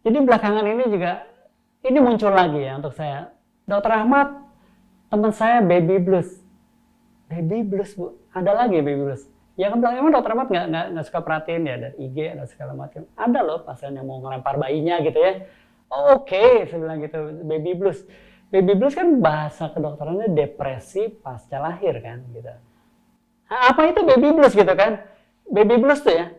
Jadi belakangan ini juga, ini muncul lagi ya untuk saya. Dokter Ahmad, teman saya baby blues. Baby blues, Bu. Ada lagi baby blues. Ya kan emang dokter Ahmad nggak suka perhatiin ya, dari IG atau segala macam. Ada loh pasien yang mau ngelempar bayinya gitu ya. Oh, oke, saya bilang gitu, baby blues. Baby blues kan bahasa kedokterannya depresi pasca lahir kan gitu. Nah, apa itu baby blues gitu kan? Baby blues tuh ya,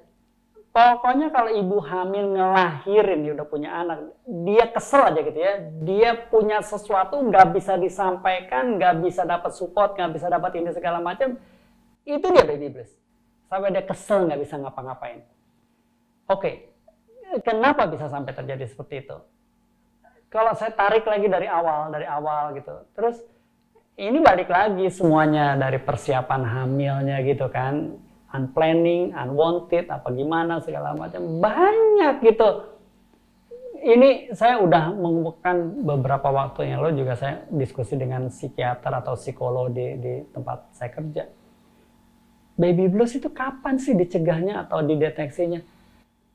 pokoknya kalau ibu hamil ngelahirin, dia udah punya anak, dia kesel aja gitu ya. Dia punya sesuatu nggak bisa disampaikan, nggak bisa dapat support, nggak bisa dapat ini segala macam. Itu dia baby blues. Sampai dia kesel nggak bisa ngapa-ngapain. Oke, kenapa bisa sampai terjadi seperti itu? Kalau saya tarik lagi dari awal gitu. Terus ini balik lagi semuanya dari persiapan hamilnya gitu kan. Unplanning, unwanted, apa gimana segala macam, banyak gitu. Ini saya udah mengumpulkan beberapa waktu yang lalu juga saya diskusi dengan psikiater atau psikolog di tempat saya kerja. Baby blues itu kapan sih dicegahnya atau dideteksinya?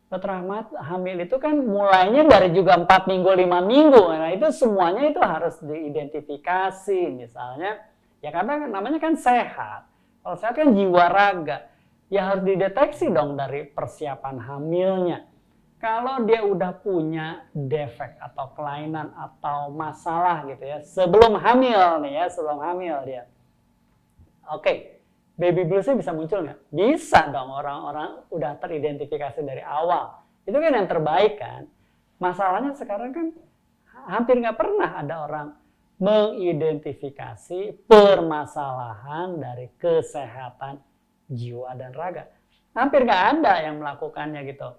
Dokter Ahmad, hamil itu kan mulainya dari juga 4 minggu, 5 minggu. Nah itu semuanya itu harus diidentifikasi misalnya. Ya karena namanya kan sehat. Kalau sehat kan jiwa raga. Ya harus dideteksi dong dari persiapan hamilnya. Kalau dia udah punya defek atau kelainan atau masalah gitu ya, sebelum hamil nih ya, sebelum hamil dia. Oke, baby bluesnya bisa muncul nggak? Bisa dong, orang-orang udah teridentifikasi dari awal. Itu kan yang terbaik kan. Masalahnya sekarang kan hampir nggak pernah ada orang mengidentifikasi permasalahan dari kesehatan jiwa dan raga. Hampir nggak ada yang melakukannya gitu.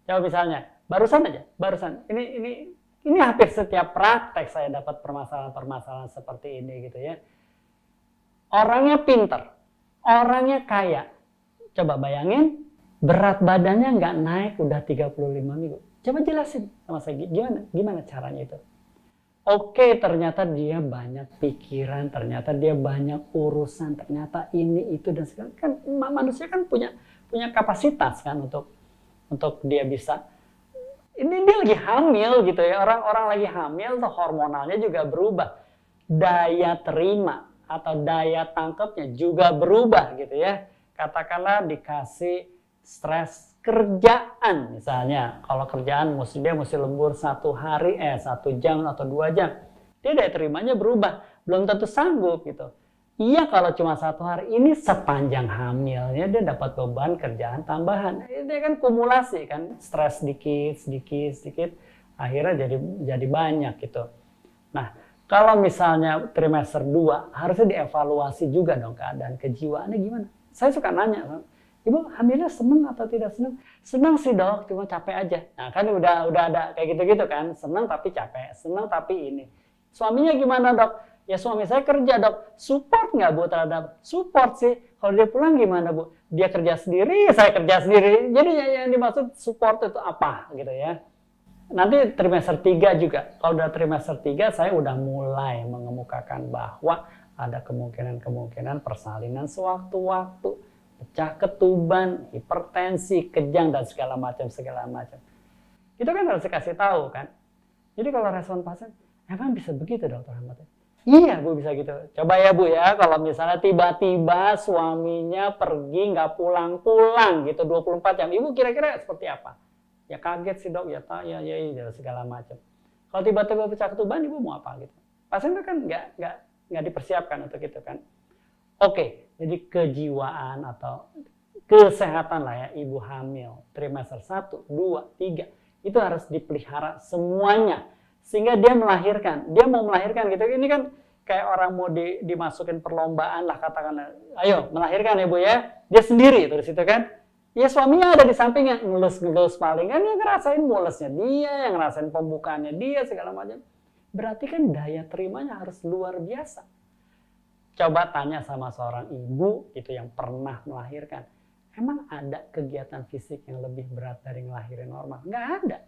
Coba misalnya, barusan ini hampir setiap praktek saya dapat permasalahan-permasalahan seperti ini gitu ya. Orangnya pinter, orangnya kaya. Coba bayangin, berat badannya nggak naik udah 35 minggu. Coba jelasin sama saya, gimana caranya itu? Oke, ternyata dia banyak pikiran, ternyata dia banyak urusan, ternyata ini itu dan segala. Kan manusia kan punya kapasitas kan untuk dia bisa. Ini dia lagi hamil gitu ya. Orang lagi hamil tuh hormonalnya juga berubah. Daya terima atau daya tangkapnya juga berubah gitu ya. Katakanlah dikasih stres kerjaan misalnya, kalau kerjaan dia mesti lembur 1 jam atau 2 jam, dia daya terimanya berubah, belum tentu sanggup gitu. Iya kalau cuma 1 hari, ini sepanjang hamilnya dia dapat beban kerjaan tambahan, ini kan kumulasi kan, stres sedikit, akhirnya jadi banyak gitu. Nah kalau misalnya trimester 2 harusnya dievaluasi juga dong keadaan kejiwaannya gimana. Saya suka nanya, Ibu hamilnya seneng atau tidak seneng? Seneng sih dok, cuma capek aja. Nah kan udah ada kayak gitu-gitu kan, seneng tapi capek, seneng tapi ini. Suaminya gimana dok? Ya suami saya kerja dok, support nggak Bu terhadap? Support sih, kalau dia pulang gimana Bu? Dia kerja sendiri, saya kerja sendiri. Jadi yang dimaksud support itu apa gitu ya. Nanti trimester 3 juga, kalau udah trimester 3 saya udah mulai mengemukakan bahwa ada kemungkinan persalinan sewaktu-waktu. Pecah ketuban, hipertensi, kejang dan segala macam. Itu kan harus dikasih tahu kan. Jadi kalau respon pasien, emang bisa begitu dokter Ahmad? Iya Bu bisa gitu. Coba ya Bu ya, kalau misalnya tiba-tiba suaminya pergi nggak pulang-pulang gitu 24 jam, Ibu kira-kira seperti apa? Ya kaget sih dok, ya segala macam. Kalau tiba-tiba pecah ketuban, Ibu mau apa gitu? Pasien itu kan nggak dipersiapkan untuk itu kan. Oke, jadi kejiwaan atau kesehatan lah ya ibu hamil trimester 1, 2, 3 itu harus dipelihara semuanya sehingga dia mau melahirkan gitu. Ini kan kayak orang mau dimasukin perlombaan lah katakanlah, ayo melahirkan ya Bu ya, dia sendiri terus itu kan. Ya suaminya ada di sampingnya ngelus paling kan, dia ngerasain mulesnya dia, yang ngerasain pembukaannya dia segala macam. Berarti kan daya terimanya harus luar biasa. Coba tanya sama seorang ibu gitu yang pernah melahirkan, emang ada kegiatan fisik yang lebih berat dari ngelahirin normal? Nggak ada.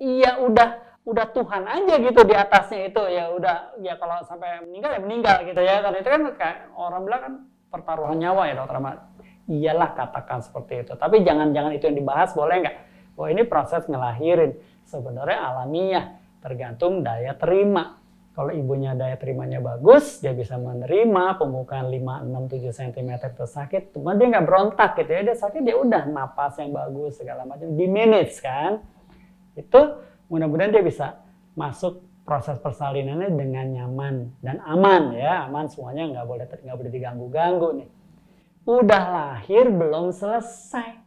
Iya udah Tuhan aja gitu di atasnya itu, ya udah, ya kalau sampai meninggal ya meninggal gitu ya. Karena itu kan kayak orang bilang kan pertaruhan nyawa ya dokter Ahmad. Iyalah katakan seperti itu. Tapi jangan itu yang dibahas, boleh nggak? Oh ini proses ngelahirin. sebenarnya alamiah, tergantung daya terima. Kalau ibunya daya terimanya bagus, dia bisa menerima pembukaan 5, 6, 7 cm itu sakit. Cuma dia nggak berontak gitu ya, dia sakit dia udah napas yang bagus segala macam, di manage kan. Itu mudah-mudahan dia bisa masuk proses persalinannya dengan nyaman dan aman ya, aman semuanya, nggak boleh diganggu-ganggu nih. Udah lahir belum selesai,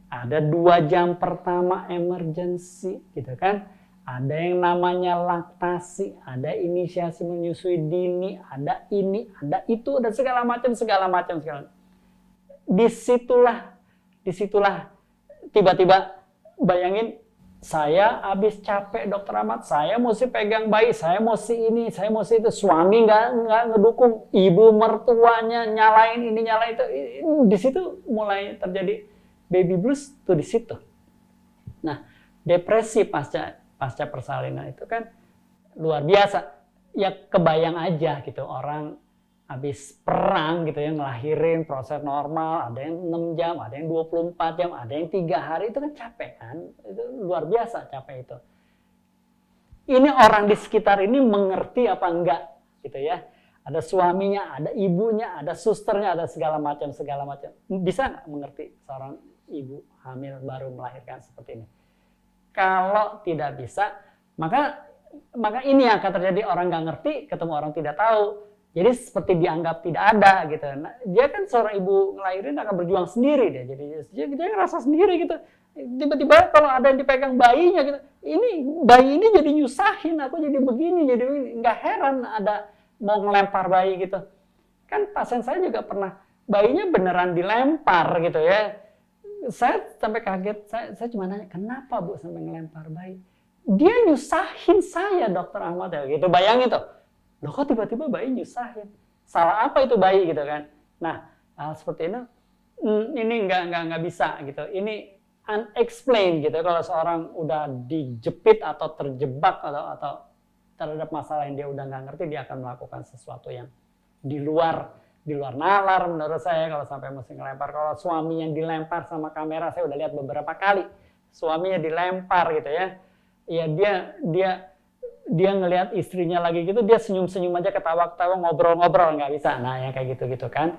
ada 2 jam pertama emergency gitu kan, ada yang namanya laktasi, ada inisiasi menyusui dini, ada ini, ada itu, ada segala macam. Disitulah tiba-tiba bayangin, saya habis capek Dokter Ahmad, saya mesti pegang bayi, saya mesti ini, saya mesti itu, suami nggak ngedukung, ibu mertuanya nyalain ini nyalain itu, di situ mulai terjadi baby blues tuh di situ. Nah, depresi pasca persalinan itu kan luar biasa. Ya kebayang aja gitu, orang habis perang gitu ya, ngelahirin proses normal, ada yang 6 jam, ada yang 24 jam, ada yang 3 hari, itu kan capek kan, itu luar biasa capek itu. Ini orang di sekitar ini mengerti apa enggak gitu ya, ada suaminya, ada ibunya, ada susternya, ada segala macam, bisa nggak mengerti seorang ibu hamil baru melahirkan seperti ini? Kalau tidak bisa, maka ini yang akan terjadi, orang nggak ngerti, ketemu orang tidak tahu. Jadi seperti dianggap tidak ada gitu. Nah, dia kan seorang ibu ngelahirin akan berjuang sendiri dia. Jadi dia ngerasa sendiri gitu. Tiba-tiba kalau ada yang dipegang bayinya gitu, bayi ini jadi nyusahin aku, jadi begini, jadi nggak heran ada mau ngelempar bayi gitu. Kan pasien saya juga pernah bayinya beneran dilempar gitu ya. Saya sampai kaget, saya cuma nanya, kenapa Bu sampai ngelempar bayi? Dia nyusahin saya Dokter Ahmad ya gitu, bayangin tuh. Loh kok tiba-tiba bayi nyusahin? Salah apa itu bayi gitu kan? Nah, hal seperti ini nggak bisa gitu. Ini unexplained gitu. Kalau seorang udah dijepit atau terjebak atau terhadap masalah yang dia udah nggak ngerti, dia akan melakukan sesuatu yang di luar nalar menurut saya kalau sampai mesti ngelempar. Kalau suami yang dilempar sama kamera, saya udah lihat beberapa kali. Suaminya dilempar gitu ya. Ya dia ngelihat istrinya lagi gitu, dia senyum-senyum aja, ketawa-ketawa, ngobrol-ngobrol, nggak bisa. Nah, yang kayak gitu-gitu kan.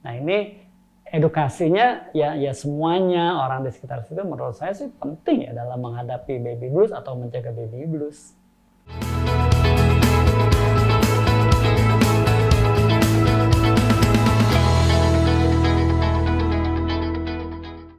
Nah, ini edukasinya ya semuanya orang di sekitar situ menurut saya sih penting ya dalam menghadapi baby blues atau mencegah baby blues.